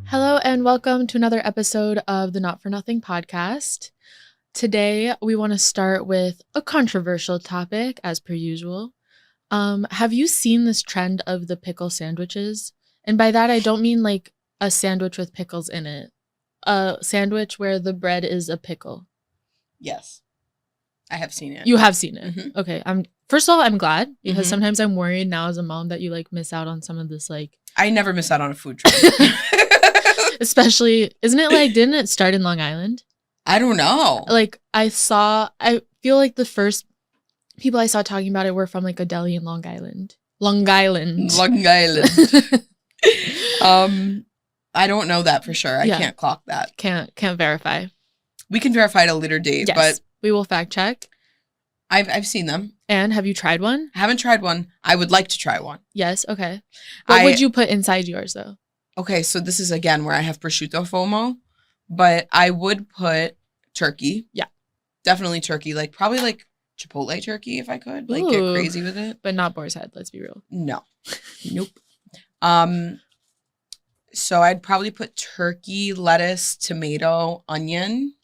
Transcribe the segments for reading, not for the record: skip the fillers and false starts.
Hello and welcome to another episode of the Not For Nothing podcast. Today we want to start with a controversial topic as per usual. Have you seen this trend of the pickle sandwiches? And by that I don't mean like a sandwich with pickles in it. A sandwich where the bread is a pickle. Yes. I have seen it. You have seen it. Mm-hmm. Okay. First of all, I'm glad because sometimes I'm worried now as a mom that you like miss out on some of this like. I never miss out on a food trend. Especially, didn't it start in Long Island? I don't know. Like I feel like the first people I saw talking about it were from like a deli in Long Island. Long Island. I don't know that for sure. I can't clock that. Can't verify. We can verify at a later date, yes, but we will fact check. I've seen them. And have you tried one? I haven't tried one. I would like to try one. Yes, okay. What would you put inside yours though? Okay, so this is again where I have prosciutto FOMO, but I would put turkey. Yeah. Definitely turkey. Like probably like Chipotle turkey if I could. Like get crazy with it. But not boar's head, let's be real. No. Nope. So I'd probably put turkey, lettuce, tomato, onion.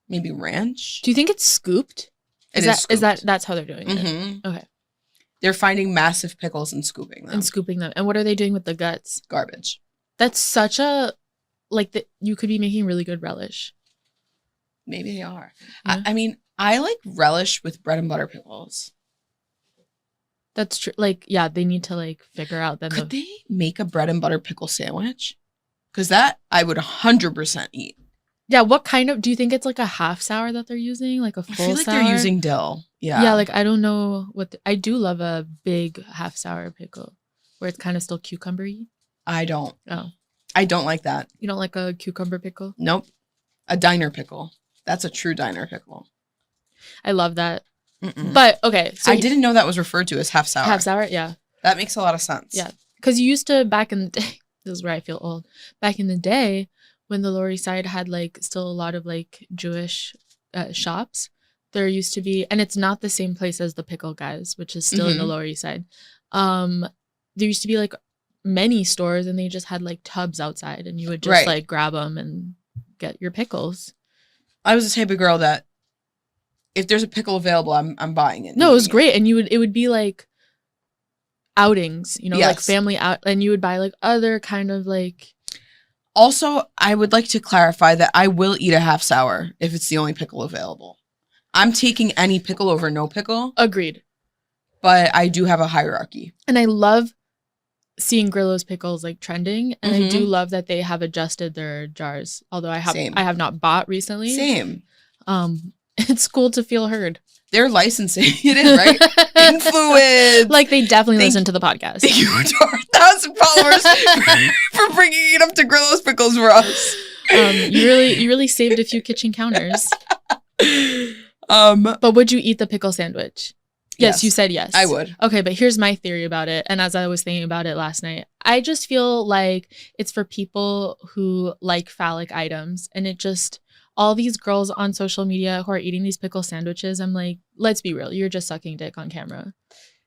Maybe ranch. Do you think it's scooped? Scooped. That's how they're doing it? Okay. They're finding massive pickles and scooping them. And what are they doing with the guts? Garbage. That's such a, you could be making really good relish. Maybe they are. Yeah. I mean, I like relish with bread and butter pickles. That's true. Like, yeah, they need to like figure out that. Could they make a bread and butter pickle sandwich? Because that I would 100% eat. Yeah, what kind of, do you think it's like a half sour that they're using? Like a full sour? I feel like they're using dill. Yeah. Yeah, like I don't know I do love a big half sour pickle where it's kind of still cucumber-y. I don't. Oh. I don't like that. You don't like a cucumber pickle? Nope. A diner pickle. That's a true diner pickle. I love that. But okay. So I didn't know that was referred to as half sour. Half sour, yeah. That makes a lot of sense. Yeah. Because you used to, back in the day, this is where I feel old. Back in the day, when the Lower East Side had like still a lot of like Jewish shops, there used to be, and it's not the same place as the Pickle Guys, which is still in the Lower East Side. There used to be like many stores and they just had like tubs outside and you would just like grab them and get your pickles. I was the type of girl that if there's a pickle available, I'm buying it. No, it was great. And it would be like outings, like family out, and you would buy like other kind of like. Also, I would like to clarify that I will eat a half sour if it's the only pickle available. I'm taking any pickle over no pickle. Agreed. But I do have a hierarchy. And I love seeing Grillo's pickles like trending. And I do love that they have adjusted their jars. Although I have not bought recently. Same. It's cool to feel heard. They're licensing. It is, right? Influence. Like they definitely listen to the podcast. Thank you to our 1,000 followers for bringing it up to Grillo's pickles for us. You really saved a few kitchen counters. But would you eat the pickle sandwich? Yes, you said yes. I would. Okay, but here's my theory about it. And as I was thinking about it last night, I just feel like it's for people who like phallic items. And it just, all these girls on social media who are eating these pickle sandwiches, I'm like, let's be real. You're just sucking dick on camera.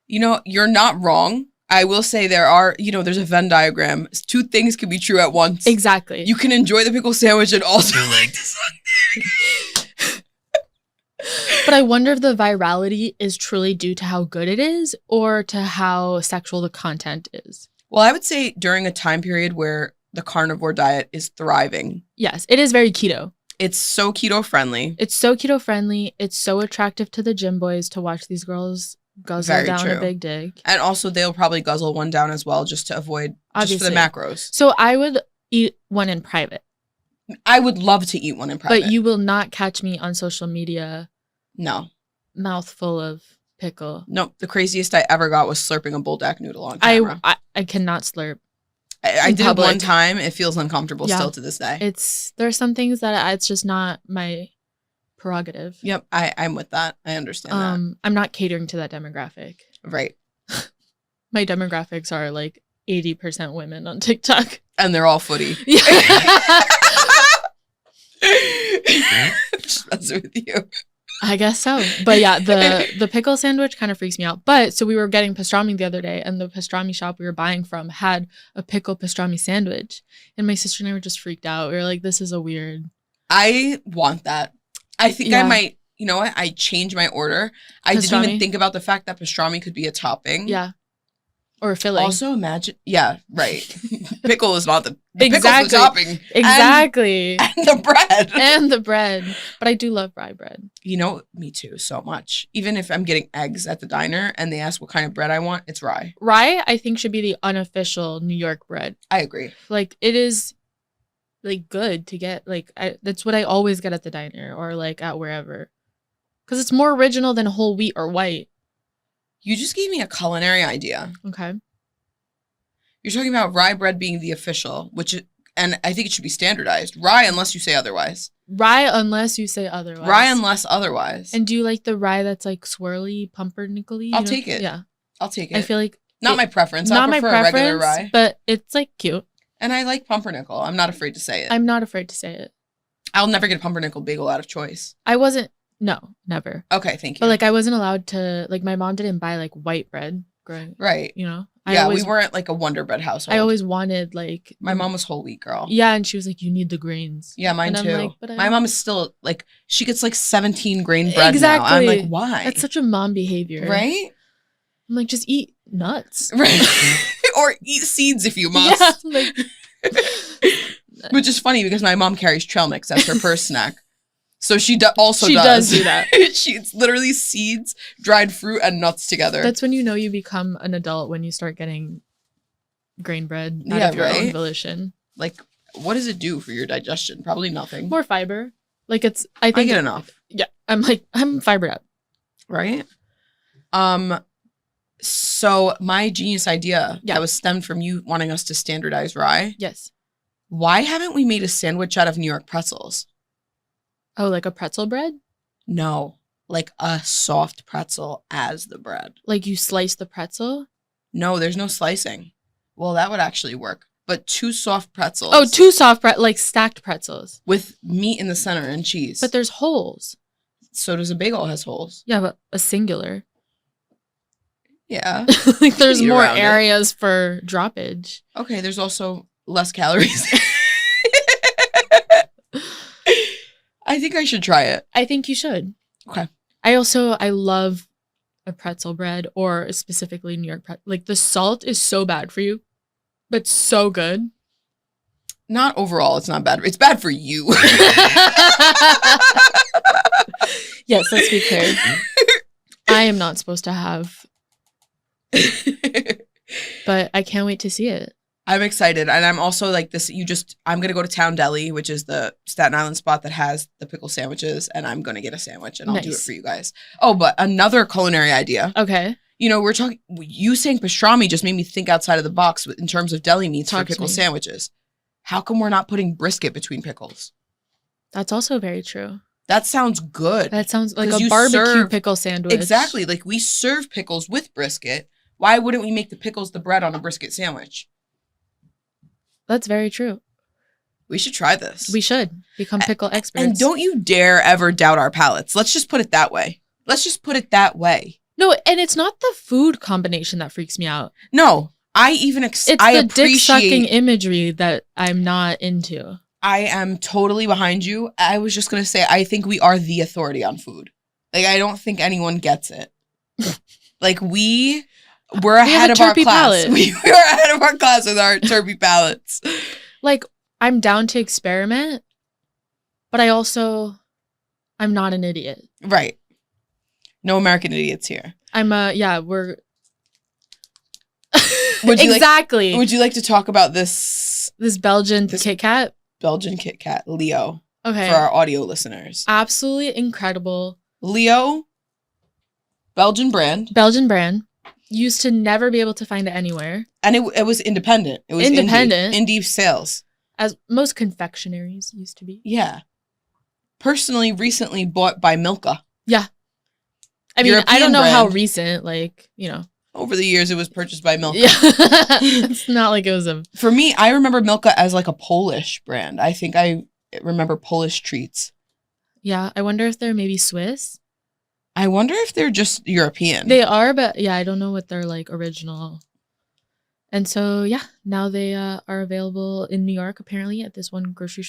You're not wrong. I will say there are, there's a Venn diagram. Two things can be true at once. Exactly. You can enjoy the pickle sandwich and also like to suck dick. But I wonder if the virality is truly due to how good it is or to how sexual the content is. Well, I would say during a time period where the carnivore diet is thriving. Yes, it is very keto. It's so keto friendly. It's so keto friendly. It's so attractive to the gym boys to watch these girls guzzle down a big dick. And also they'll probably guzzle one down as well just to avoid, just for the macros. So I would eat one in private. I would love to eat one in private. But you will not catch me on social media. No. Mouthful of pickle. Nope. The craziest I ever got was slurping a bulldog noodle on camera. I cannot slurp. I did it one time. It feels uncomfortable still to this day. There are some things that it's just not my prerogative. Yep. I'm with that. I understand that. I'm not catering to that demographic. Right. My demographics are like 80% women on TikTok. And they're all footy. Yeah. Just messing with you. I guess so. But yeah, the pickle sandwich kind of freaks me out. But so we were getting pastrami the other day, and the pastrami shop we were buying from had a pickle pastrami sandwich. And my sister and I were just freaked out. We were like, this is a weird. I want that. I think I might, you know what? I changed my order. I didn't even think about the fact that pastrami could be a topping. Yeah. Or a filling. Also imagine, yeah, right. Pickle is not the pickle's the topping. Exactly. And the bread. And the bread. But I do love rye bread. You know, me too, so much. Even if I'm getting eggs at the diner and they ask what kind of bread I want, it's rye. Rye, I think, should be the unofficial New York bread. I agree. Like, it is, like, good to get. Like, that's what I always get at the diner or, like, at wherever. Because it's more original than whole wheat or white. You just gave me a culinary idea. Okay. You're talking about rye bread being the official, and I think it should be standardized. Rye unless you say otherwise. Rye unless you say otherwise. Rye unless otherwise. And do you like the rye that's like swirly, pumpernickel-y? I'll take it. Yeah. I'll take it. I feel like... Not my preference. Not I prefer my a regular preference, rye. but it's like cute. And I like pumpernickel. I'm not afraid to say it. I'm not afraid to say it. I'll never get a pumpernickel bagel out of choice. I wasn't... No, never. Okay, thank you. But like I wasn't allowed to... Like my mom didn't buy like white bread growing... Right. You know? We weren't like a Wonder Bread household. I always wanted like... My mom was whole wheat girl. Yeah, and she was like, you need the grains. Yeah, mine and too. I'm like, but my mom is still like, she gets like 17 grain bread exactly. now. I'm like, why? That's such a mom behavior. Right? I'm like, just eat nuts. Right. Or eat seeds if you must. Yeah, like... Which is funny because my mom carries trail mix as her first snack. So she does do that. She eats literally seeds, dried fruit, and nuts together. That's when you know you become an adult, when you start getting grain bread out of your own volition. Like, what does it do for your digestion? Probably nothing. More fiber. Like it's, I think I get enough. Yeah. I'm fibered up. Right? So my genius idea that was stemmed from you wanting us to standardize rye. Yes. Why haven't we made a sandwich out of New York pretzels? Oh, like a pretzel bread? No, like a soft pretzel as the bread. Like you slice the pretzel? No, there's no slicing. Well, that would actually work. But two soft pretzels. Oh, two soft like stacked pretzels. With meat in the center and cheese. But there's holes. So does a bagel has holes. Yeah, but a singular. Yeah. Like there's more areas for droppage. Okay, there's also less calories. I think I should try it. I think you should. Okay. I love a pretzel bread, or specifically New York pretzel. Like the salt is so bad for you, but so good. Not overall, it's not bad. It's bad for you. Yes, let's be clear. I am not supposed to have, but I can't wait to see it. I'm excited. And I'm also like this. I'm going to go to Town Deli, which is the Staten Island spot that has the pickle sandwiches. And I'm going to get a sandwich and I'll do it for you guys. Oh, but another culinary idea. Okay. You know, you saying pastrami just made me think outside of the box in terms of deli meats for pickle sandwiches. How come we're not putting brisket between pickles? That's also very true. That sounds good. That sounds like a barbecue pickle sandwich. Exactly. Like we serve pickles with brisket. Why wouldn't we make the pickles the bread on a brisket sandwich? That's very true. We should try this. We should become pickle experts. And don't you dare ever doubt our palates. Let's just put it that way. No, and it's not the food combination that freaks me out. No, I even it's the dick-sucking imagery that I'm not into. I am totally behind you. I was just going to say, I think we are the authority on food. Like, I don't think anyone gets it. Like, we're ahead of our class. We are ahead of our class with our turpy palates. Like, I'm down to experiment, but I'm not an idiot. Right. No American idiots here. We're... Exactly. Would you like to talk about this Belgian Kit Kat? Belgian Kit Kat, Leo. Okay. For our audio listeners. Absolutely incredible. Leo, Belgian brand. Used to never be able to find it anywhere. And it was independent. It was independent. Indie sales. As most confectionaries used to be. Yeah. Personally, recently bought by Milka. Yeah. I mean, European I don't know brand. How recent, like, you know. Over the years, it was purchased by Milka. Yeah. It's not like it was a... For me, I remember Milka as like a Polish brand. I think I remember Polish treats. Yeah. I wonder if they're maybe Swiss. I wonder if they're just European. They are, but yeah, I don't know what their like original. And so yeah, now they are available in New York apparently at this one grocery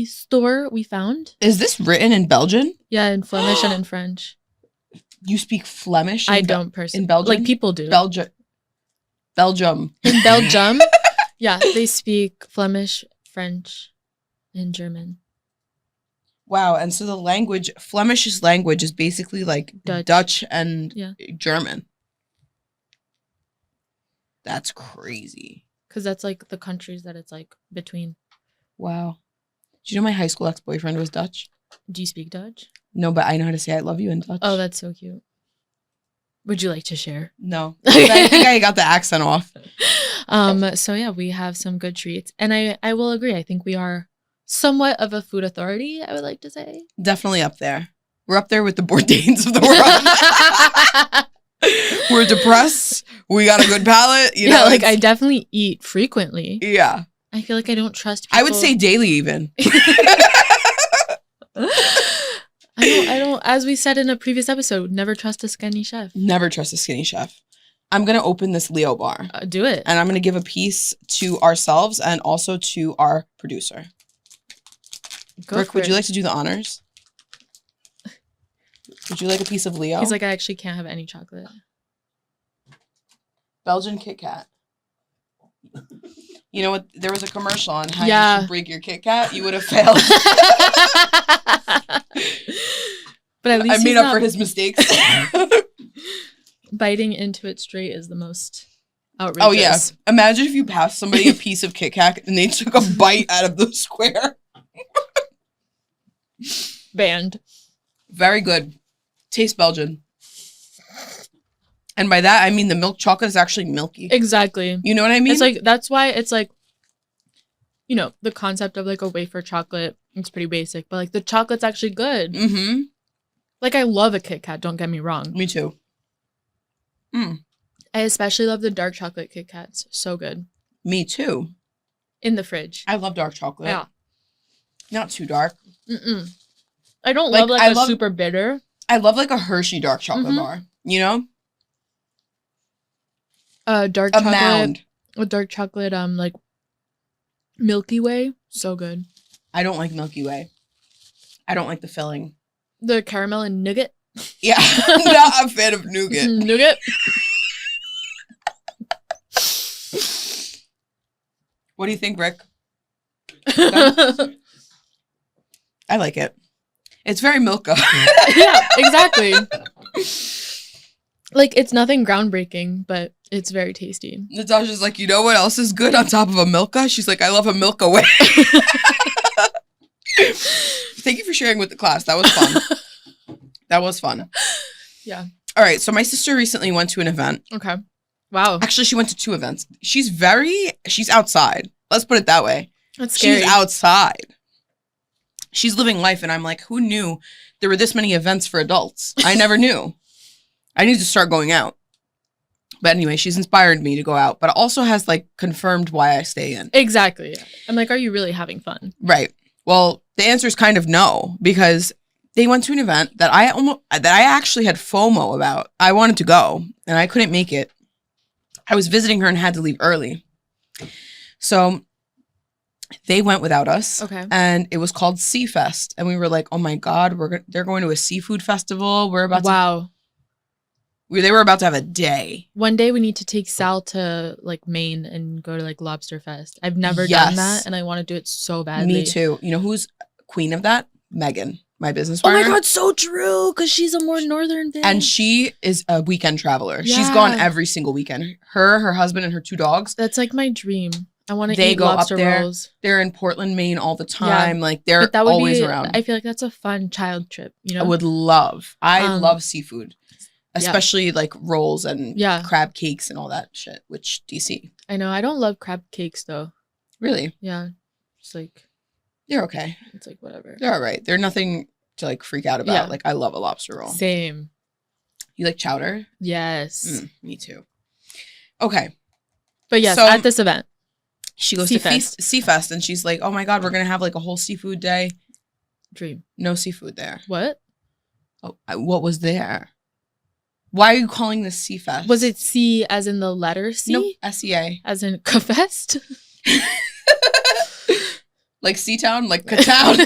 store we found. Is this written in Belgian? Yeah, in Flemish and in French. You speak Flemish? I don't personally. In Belgium? Like people do. Belgium. In Belgium, yeah, they speak Flemish, French, and German. Wow, and so the language, Flemish's language is basically like Dutch and German. That's crazy. Because that's like the countries that it's like between. Wow. Do you know my high school ex-boyfriend was Dutch? Do you speak Dutch? No, but I know how to say I love you in Dutch. Oh, that's so cute. Would you like to share? No. I think I got the accent off. So yeah, we have some good treats. And I will agree. I think we are somewhat of a food authority, I would like to say. Definitely up there. We're up there with the Bourdains of the world. We're depressed. We got a good palate. You know, like I definitely eat frequently. Yeah. I feel like I don't trust people. I would say daily even. I don't, as we said in a previous episode, never trust a skinny chef. Never trust a skinny chef. I'm going to open this Leo bar. Do it. And I'm going to give a piece to ourselves and also to our producer. Rick, would you like to do the honors? Would you like a piece of Leo? He's like, I actually can't have any chocolate. Belgian Kit Kat. You know what? There was a commercial on how you should break your Kit Kat. You would have failed. But at least I made up for his mistakes. Biting into it straight is the most outrageous. Oh, yeah. Imagine if you passed somebody a piece of Kit Kat and they took a bite out of the square. Banned. Very good. Tastes Belgian. And by that, I mean the milk chocolate is actually milky. Exactly. You know what I mean? It's like, that's why it's like, you know, the concept of like a wafer chocolate, it's pretty basic, but like the chocolate's actually good. Mm-hmm. Like I love a Kit Kat, don't get me wrong. Me too. Mm. I especially love the dark chocolate Kit Kats. So good. Me too. In the fridge. I love dark chocolate. Yeah. Not too dark. Mm-mm. I don't love like super bitter. I love like a Hershey dark chocolate bar. You know? Dark chocolate. Mound. A dark chocolate, like Milky Way. So good. I don't like Milky Way. I don't like the filling. The caramel and nougat. Yeah. I'm not a fan of nougat. Nougat. What do you think, Rick? I like it. It's very Milka. Yeah, exactly. Like, it's nothing groundbreaking, but it's very tasty. Natasha's like, you know what else is good on top of a Milka? She's like, I love a Milka Way. Thank you for sharing with the class. That was fun. That was fun. Yeah. All right. So my sister recently went to an event. Okay. Wow. Actually, she went to 2 events. She's outside. Let's put it that way. That's scary. She's outside. She's living life. And I'm like, who knew there were this many events for adults? I never knew. I need to start going out. But anyway, she's inspired me to go out, but also has like confirmed why I stay in. Exactly. I'm like, are you really having fun? Right. Well, the answer is kind of no, because they went to an event that I actually had FOMO about. I wanted to go and I couldn't make it. I was visiting her and had to leave early. So they went without us. Okay. And it was called Sea Fest. And we were like, oh my God, they're going to a seafood festival. They were about to have a day. One day we need to take Sal to like Maine and go to like Lobster Fest. I've never done that and I want to do it so badly. Me too. You know who's queen of that? Megan, my business partner. Oh my God, so true. Because she's a more northern bitch. And she is a weekend traveler. Yeah. She's gone every single weekend. Her husband, and her 2 dogs. That's like my dream. I want to eat lobster rolls. They're in Portland, Maine all the time. Yeah. Like they're always around. I feel like that's a fun child trip. You know, I would love. I love seafood, especially like rolls and crab cakes and all that shit. Which DC. I know. I don't love crab cakes though. Really? Yeah. It's like they're okay. It's like whatever. They're all right. They're nothing to like freak out about. Yeah. Like I love a lobster roll. Same. You like chowder? Yes. Me too. Okay. But yes, so, at this event. She goes to Sea Fest and she's like, oh my God, we're going to have like a whole seafood day. Dream. No seafood there. What? Oh, what was there? Why are you calling this Sea Fest? Was it C as in the letter C? Nope, SEA. As in Fest? Like Seatown? Like Ka-Town?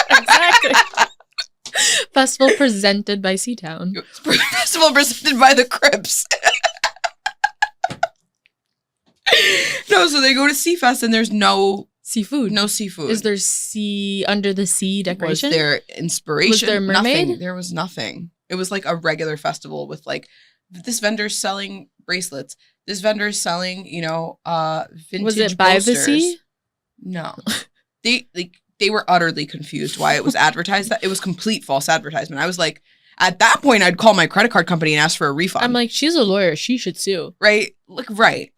Exactly. Festival presented by Seatown. Festival presented by the Crips. No, so they go to Sea Fest and there's no seafood. No seafood. Is there sea under the sea decoration? Was there inspiration? Was there mermaid? Nothing. There was nothing. It was like a regular festival with like this vendor's selling bracelets. This vendor's selling, vintage Was it by posters. the sea? No. They were utterly confused why it was advertised that. It was complete false advertisement. I was like, at that point, I'd call my credit card company and ask for a refund. I'm like, she's a lawyer. She should sue. Right? Like, right.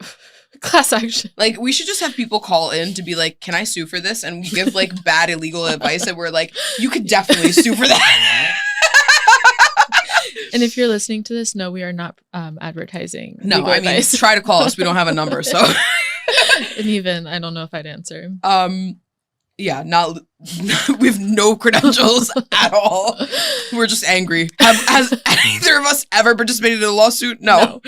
Class action. Like, we should just have people call in to be like, can I sue for this? And we give like bad illegal advice and we're like, you could definitely sue for that. And if you're listening to this, no, we are not advertising. No, I mean, try to call us. We don't have a number, so. And even, I don't know if I'd answer. Yeah, we have no credentials at all. We're just angry. Has either of us ever participated in a lawsuit? No.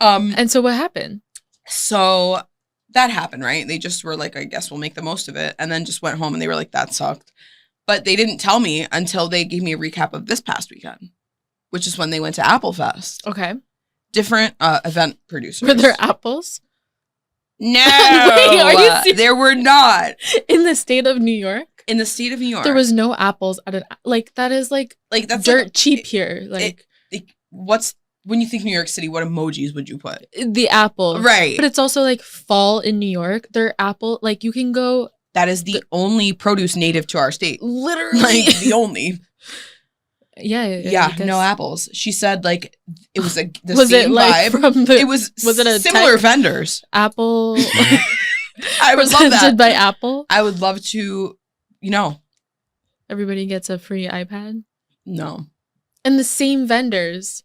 And so what happened? So that happened, right? They just were like, I guess we'll make the most of it. And then just went home and they were like, that sucked. But they didn't tell me until they gave me a recap of this past weekend, which is when they went to Apple Fest. Okay. Different event producers. Were there apples? No. Wait, are you serious? There were not. In the state of New York? In the state of New York. There was no apples at an, that is that's dirt cheap here. What's, when you think New York City, what emojis would you put? The apple. Right. But it's also fall in New York. Their apple, you can go. That is the only produce native to our state. Literally. The only. Yeah, no apples. She said it was the was same it vibe. From the, was it a similar vendors? Apple. I would love that. Presented by Apple. I would love to, Everybody gets a free iPad. No. And the same vendors.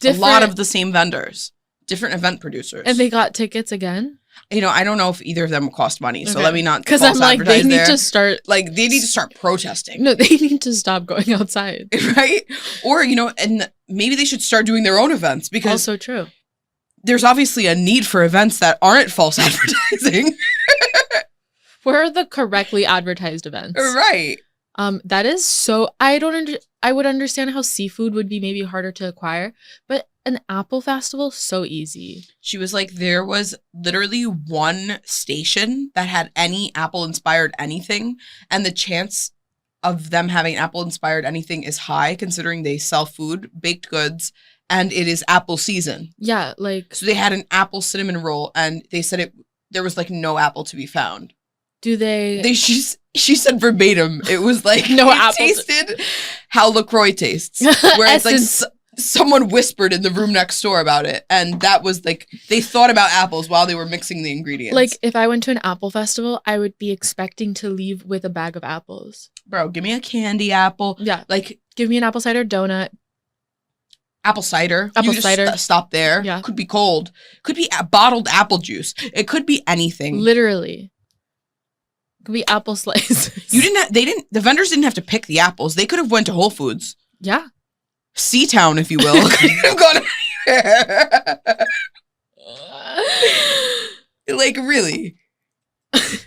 A lot of the same vendors. Different event producers. And they got tickets again? I don't know if either of them cost money, so let me not. Because I'm like, they need to start. They need to start protesting. No, they need to stop going outside. Right? Or, and maybe they should start doing their own events because. Also true. There's obviously a need for events that aren't false advertising. Where are the correctly advertised events? Right. That is so. I would understand how seafood would be maybe harder to acquire, but an apple festival, so easy. She was like, there was literally one station that had any apple-inspired anything, and the chance of them having apple-inspired anything is high, considering they sell food, baked goods, and it is apple season. Yeah, So they had an apple cinnamon roll, and they said there was no apple to be found. Do they? She said verbatim, it was no apple. Tasted how LaCroix tastes, where it's someone whispered in the room next door about it, and that was they thought about apples while they were mixing the ingredients. If I went to an apple festival, I would be expecting to leave with a bag of apples. Bro, give me a candy apple. Yeah, give me an apple cider donut. Apple cider. Apple cider. Stop there. Yeah, could be cold. Could be bottled apple juice. It could be anything. Literally. It could be apple slices. The vendors didn't have to pick the apples. They could have went to Whole Foods. Yeah. Seatown, if you will. Could have gone anywhere. Really.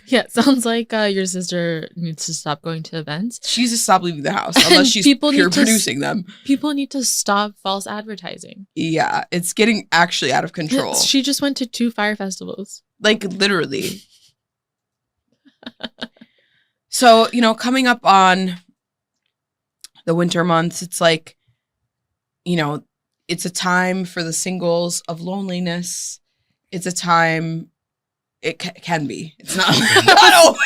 Yeah, it sounds like your sister needs to stop going to events. She needs to stop leaving the house unless she's pure producing them. People need to stop false advertising. Yeah, it's getting actually out of control. She just went to 2 fire festivals. Literally. So, coming up on the winter months, it's it's a time for the singles of loneliness. It's a time, it can be. It's not. No.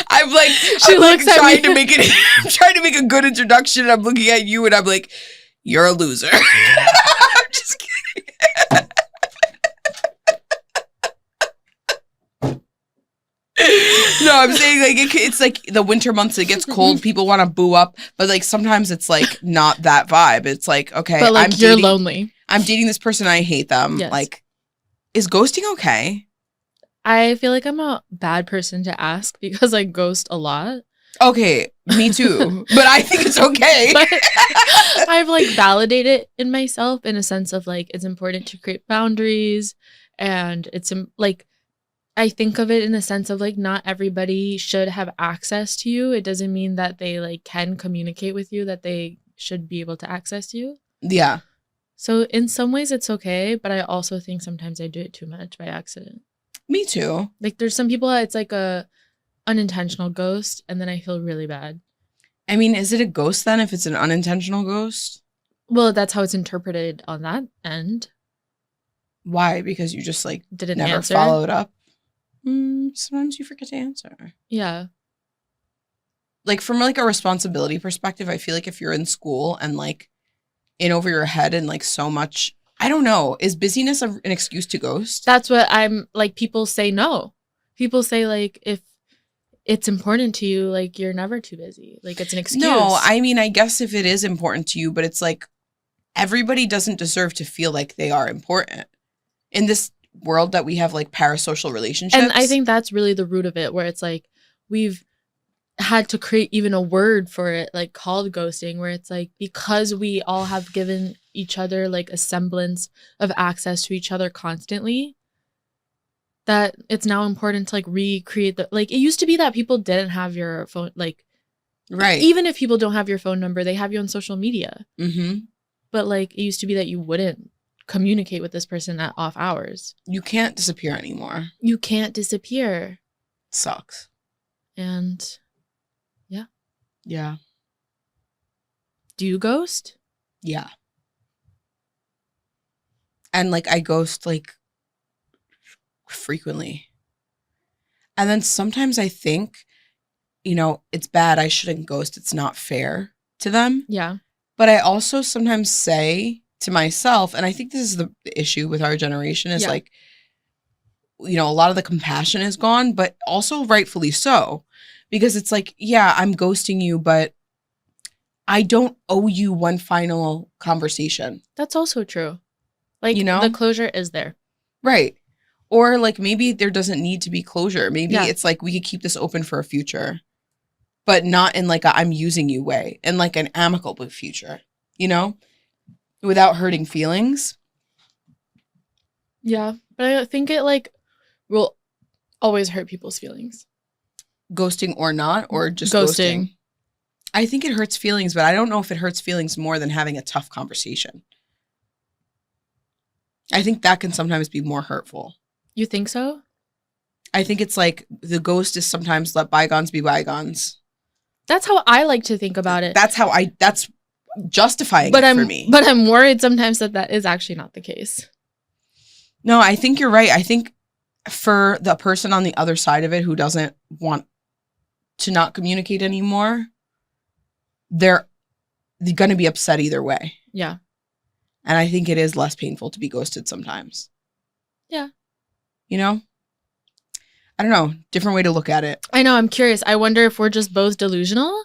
I'm trying to make it. I'm trying to make a good introduction. And I'm looking at you, and I'm like, you're a loser. I'm just kidding. No, I'm saying it's the winter months. It gets cold. People want to boo up, but sometimes it's not that vibe. It's okay, but you're lonely. I'm dating this person. I hate them. Yes. Is ghosting okay? I feel like I'm a bad person to ask because I ghost a lot. Okay, me too. But I think it's okay. But I've like validated in myself in a sense of like it's important to create boundaries, and it's like I think of it in the sense of like not everybody should have access to you. It doesn't mean that they like can communicate with you, that they should be able to access you. Yeah. So in some ways it's okay, but I also think sometimes I do it too much by accident. Me too. Like there's some people that it's like a unintentional ghost, and then I feel really bad. I mean, is it a ghost then if it's an unintentional ghost? Well, that's how it's interpreted on that end. Why? Because you just like Didn't never answer. followed up? Sometimes you forget to answer. Yeah. Like from like a responsibility perspective, I feel like if you're in school and like in over your head and like so much, I don't know, is busyness an excuse to ghost? That's what I'm like. People say no. People say like if it's important to you, like you're never too busy. Like it's an excuse. No, I mean, I guess if it is important to you, but it's like everybody doesn't deserve to feel like they are important in this world that we have like parasocial relationships. And I think that's really the root of it, where it's like we've had to create even a word for it, like called ghosting, where it's like because we all have given each other like a semblance of access to each other constantly, that it's now important to like recreate the, like it used to be that people didn't have your phone, like right, even if people don't have your phone number, they have you on social media. Mm-hmm. But like it used to be that you wouldn't communicate with this person at off hours. You can't disappear anymore. You can't disappear. Sucks. And yeah. Do you ghost? Yeah. And like I ghost like frequently. And then sometimes I think, you know, it's bad. I shouldn't ghost. It's not fair to them. Yeah. But I also sometimes say to myself, and I think this is the issue with our generation is like, you know, a lot of the compassion is gone, but also rightfully so. Because it's like, yeah, I'm ghosting you, but I don't owe you one final conversation. That's also true. Like, you know, the closure is there. Right. Or like maybe there doesn't need to be closure. Maybe it's like we could keep this open for a future, but not in like a I'm using you way, in like an amicable future, you know, without hurting feelings. Yeah. But I think it like will always hurt people's feelings. Ghosting or not, or just ghosting. I think it hurts feelings, but I don't know if it hurts feelings more than having a tough conversation. I think that can sometimes be more hurtful. You think so? I think it's like the ghost is sometimes let bygones be bygones. That's how I like to think about it. That's justifying it for me. But I'm worried sometimes that is actually not the case. No, I think you're right. I think for the person on the other side of it who doesn't want to not communicate anymore, they're going to be upset either way. Yeah. And I think it is less painful to be ghosted sometimes. Yeah. You know? I don't know. Different way to look at it. I know. I'm curious. I wonder if we're just both delusional.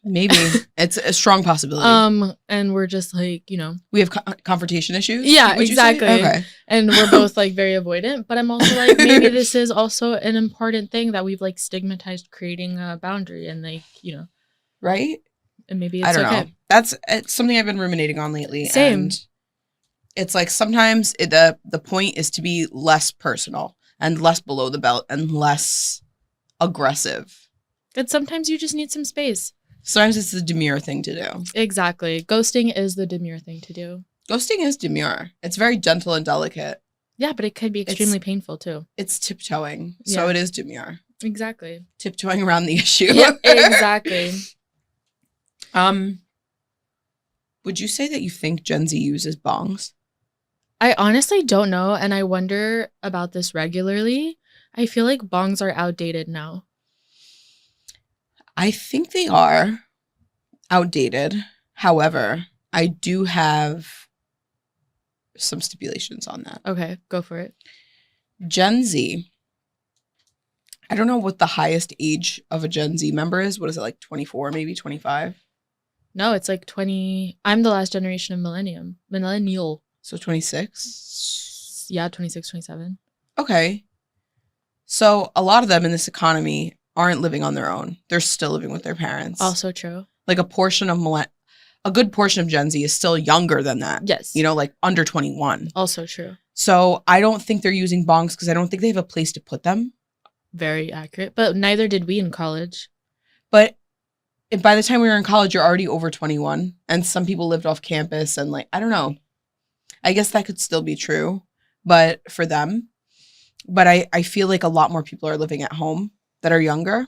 Maybe. It's a strong possibility. And we're just like, you know. We have confrontation issues? Yeah, exactly. Okay. And we're both like very avoidant. But I'm also like, maybe this is also an important thing that we've like stigmatized creating a boundary and like, you know. Right? And maybe it's I don't okay. know. It's something I've been ruminating on lately. Same. And it's like sometimes the point is to be less personal and less below the belt and less aggressive. But sometimes you just need some space. Sometimes it's the demure thing to do. Exactly. Ghosting is the demure thing to do. Ghosting is demure. It's very gentle and delicate. Yeah, but it could be extremely painful too. It's tiptoeing. So it is demure. Exactly. Tiptoeing around the issue. Yeah, exactly. Would you say that you think Gen Z uses bongs? I honestly don't know, and I wonder about this regularly. I feel like bongs are outdated now. I think they are outdated. However, I do have some stipulations on that. Okay, go for it. Gen Z. I don't know what the highest age of a Gen Z member is. What is it, like 24, maybe 25? No, it's like 20. I'm the last generation of millennial. So 26? Yeah, 26, 27. Okay. So a lot of them in this economy aren't living on their own. They're still living with their parents. Also true. Like a good portion of Gen Z is still younger than that. Yes. You know, like under 21. Also true. So I don't think they're using bongs because I don't think they have a place to put them. Very accurate. But neither did we in college. But if by the time we were in college, you're already over 21. And some people lived off campus and like, I don't know. I guess that could still be true. But for them. But I feel like a lot more people are living at home that are younger.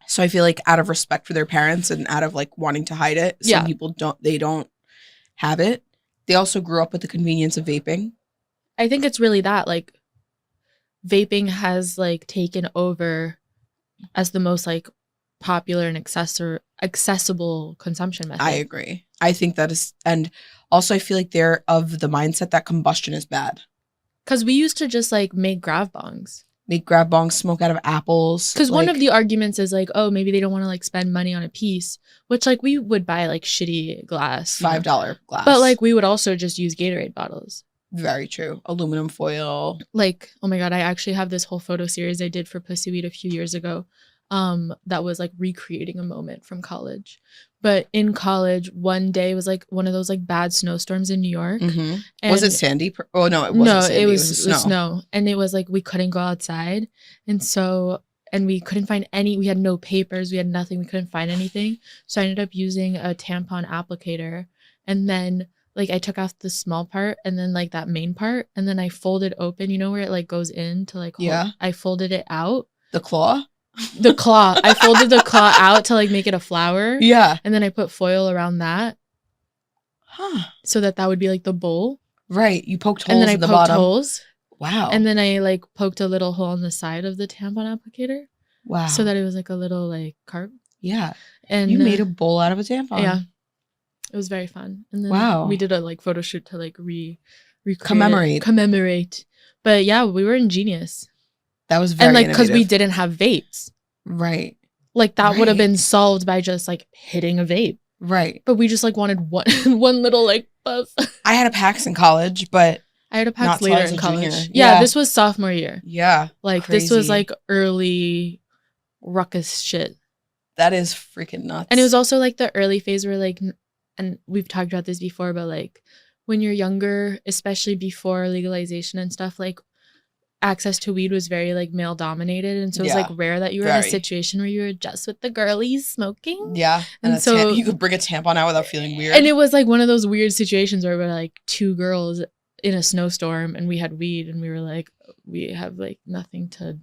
So I feel like out of respect for their parents and out of like wanting to hide it, some people don't have it. They also grew up with the convenience of vaping. I think it's really that like vaping has like taken over as the most like popular and accessible consumption method. I agree. I think that is, and also I feel like they're of the mindset that combustion is bad. Because we used to just like make grav bongs. Smoke out of apples. Because one of the arguments is like, oh, maybe they don't want to like spend money on a piece, which like we would buy like shitty glass. $5 glass. But like we would also just use Gatorade bottles. Very true. Aluminum foil. Like, oh my God, I actually have this whole photo series I did for Pussy Weed a few years ago. That was like recreating a moment from college. But in college, one day was like one of those like bad snowstorms in New York. Mm-hmm. Was it sandy? Oh no, it wasn't. No, sandy. It was snow. And it was like we couldn't go outside, and we couldn't find any. We had no papers. We had nothing. We couldn't find anything. So I ended up using a tampon applicator, and then like I took off the small part and then like that main part, and then I folded open. You know where it like goes in to like hold. Yeah. I folded it out. The claw. The claw. I folded the claw out to like make it a flower. Yeah. And then I put foil around that. Huh. So that would be like the bowl. Right. You poked holes and then in the poked bottom. Holes. Wow. And then I like poked a little hole on the side of the tampon applicator. Wow. So that it was like a little like carp. Yeah. And you made a bowl out of a tampon. Yeah. It was very fun. And then we did a like photo shoot to like commemorate. But yeah, we were ingenious. That was very innovative. Because we didn't have vapes. Right. Like that would have been solved by just like hitting a vape. Right. But we just like wanted one little like puff. I had a PAX in college, but I had a PAX later in college. Yeah, this was sophomore year. Yeah. Like crazy. This was like early ruckus shit. That is freaking nuts. And it was also like the early phase where like, and we've talked about this before, but like when you're younger, especially before legalization and stuff, like access to weed was very like male dominated, and so it was like rare that you were in a situation where you were just with the girlies smoking. Yeah. And so you could bring a tampon out without feeling weird. And it was like one of those weird situations where we're like two girls in a snowstorm and we had weed and we were like, we have like nothing to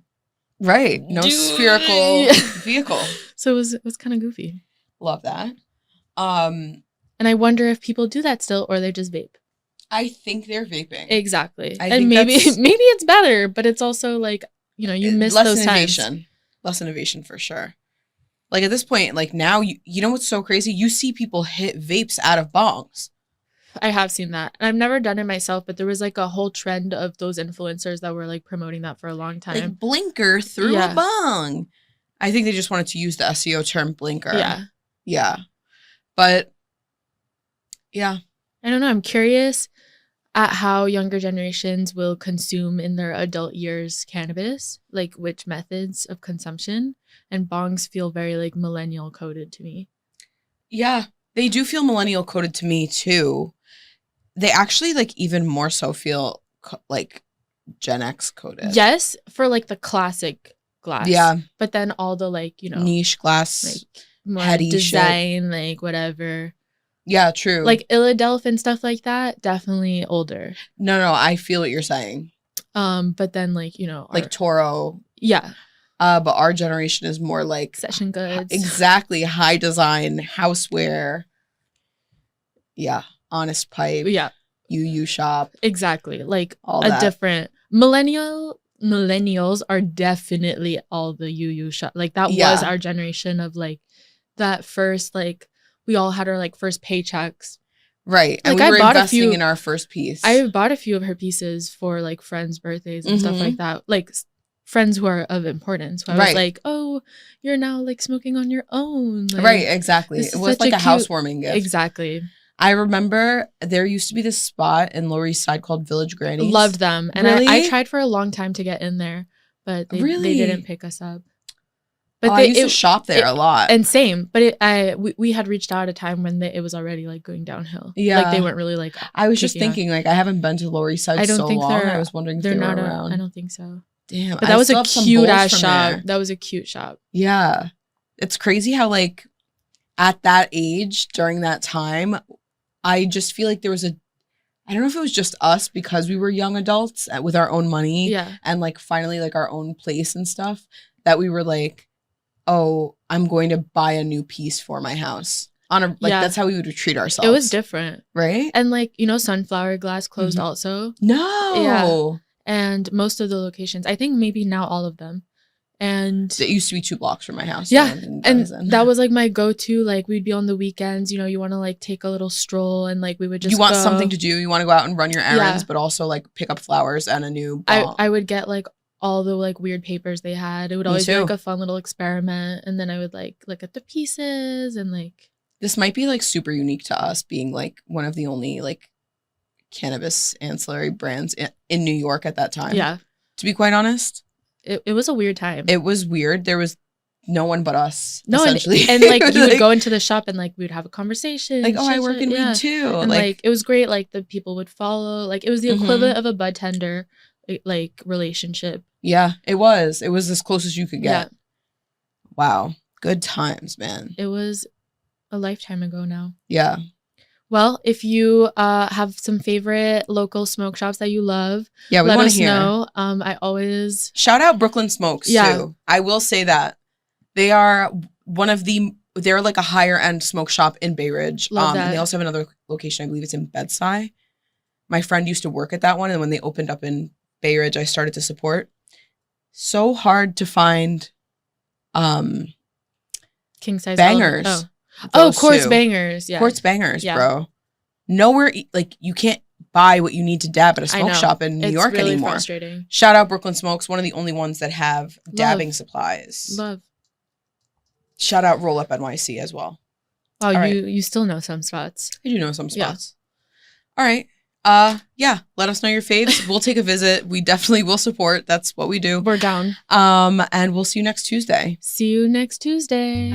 no spherical vehicle. So it was kind of goofy. Love that. And I wonder if people do that still or they just vape. I think they're vaping. Exactly. And maybe it's better, but it's also like, you know, you miss those innovation. times. Less innovation for sure. Like at this point, like now, you know what's so crazy? You see people hit vapes out of bongs. I have seen that. And I've never done it myself, but there was like a whole trend of those influencers that were like promoting that for a long time. Like blinker through a bong. I think they just wanted to use the SEO term blinker. Yeah. Yeah. But yeah. I don't know. I'm curious at how younger generations will consume in their adult years cannabis, like which methods of consumption. And bongs feel very like millennial coded to me. Yeah, they do feel millennial coded to me too. They actually like even more so feel like Gen X coded. Yes, for like the classic glass. Yeah. But then all the like, you know, niche glass, like more heady design, shit. like whatever. Yeah, true. Like Illadelph and stuff like that, definitely older. No, I feel what you're saying. But then like, you know, like Toro. Yeah. But our generation is more like session goods. Exactly. High design, houseware. Yeah. Honest Pipe. Yeah. UU Shop. Exactly. Like all a that. Different millennials are definitely all the UU Shop. Like that was our generation of like that first like we all had our like first paychecks. Right. And like, we were investing in our first piece. I bought a few of her pieces for like friends' birthdays and stuff like that. Like friends who are of importance. So I was like, oh, you're now like smoking on your own. Like, right. Exactly. It was like a housewarming gift. Exactly. I remember there used to be this spot in Lower East Side called Village Grannies. Loved them. And really? I tried for a long time to get in there, but they didn't pick us up. But I used to shop there a lot. And same, but we had reached out at a time when it was already like going downhill. Yeah, like they weren't really like. I was just thinking like I haven't been to Lower East Side so long. I was wondering if they were around. I don't think so. Damn, but that was a cute ass shop. That was a cute shop. Yeah, it's crazy how like at that age during that time, I just feel like there was I don't know if it was just us because we were young adults with our own money. Yeah, and like finally like our own place and stuff that we were like, oh, I'm going to buy a new piece for my house. That's how we would treat ourselves. It was different. Right? And like, Sunflower Glass closed also. No. Yeah. And most of the locations, I think maybe now all of them. And it used to be 2 blocks from my house. Yeah. And that was like my go-to. Like we'd be on the weekends, you want to like take a little stroll and like we would just You want something to do. You want to go out and run your errands, but also like pick up flowers and a new ball. I would get like all the like weird papers they had. It would always be like a fun little experiment. And then I would like look at the pieces and like. This might be like super unique to us being like one of the only like cannabis ancillary brands in New York at that time. Yeah. To be quite honest. It was a weird time. It was weird. There was no one but us. No, essentially. And like you would go into the shop and like we would have a conversation. Like, I work in weed too. And like it was great. Like the people would follow. Like it was the equivalent of a bud tender like relationship. Yeah, it was. It was as close as you could get. Yeah. Wow. Good times, man. It was a lifetime ago now. Yeah. Well, if you have some favorite local smoke shops that you love, we let us hear. know. I always shout out Brooklyn Smokes too. I will say that they are they're like a higher end smoke shop in Bay Ridge. Love that. And they also have another location. I believe it's in Bed-Stuy. My friend used to work at that one, and when they opened up in Bay Ridge, I started to support. So hard to find king size bangers. Quartz bangers. Yeah. Quartz bangers, bro. Nowhere, like, you can't buy what you need to dab at a smoke shop in New York really anymore. Frustrating. Shout out Brooklyn Smokes, one of the only ones that have dabbing supplies. Love. Shout out Roll Up NYC as well. Oh, you still know some spots. I do know some spots. Yeah. All right. Let us know your faves. We'll take a visit. We definitely will support. That's what we do. We're down. And we'll see you next Tuesday. See you next Tuesday.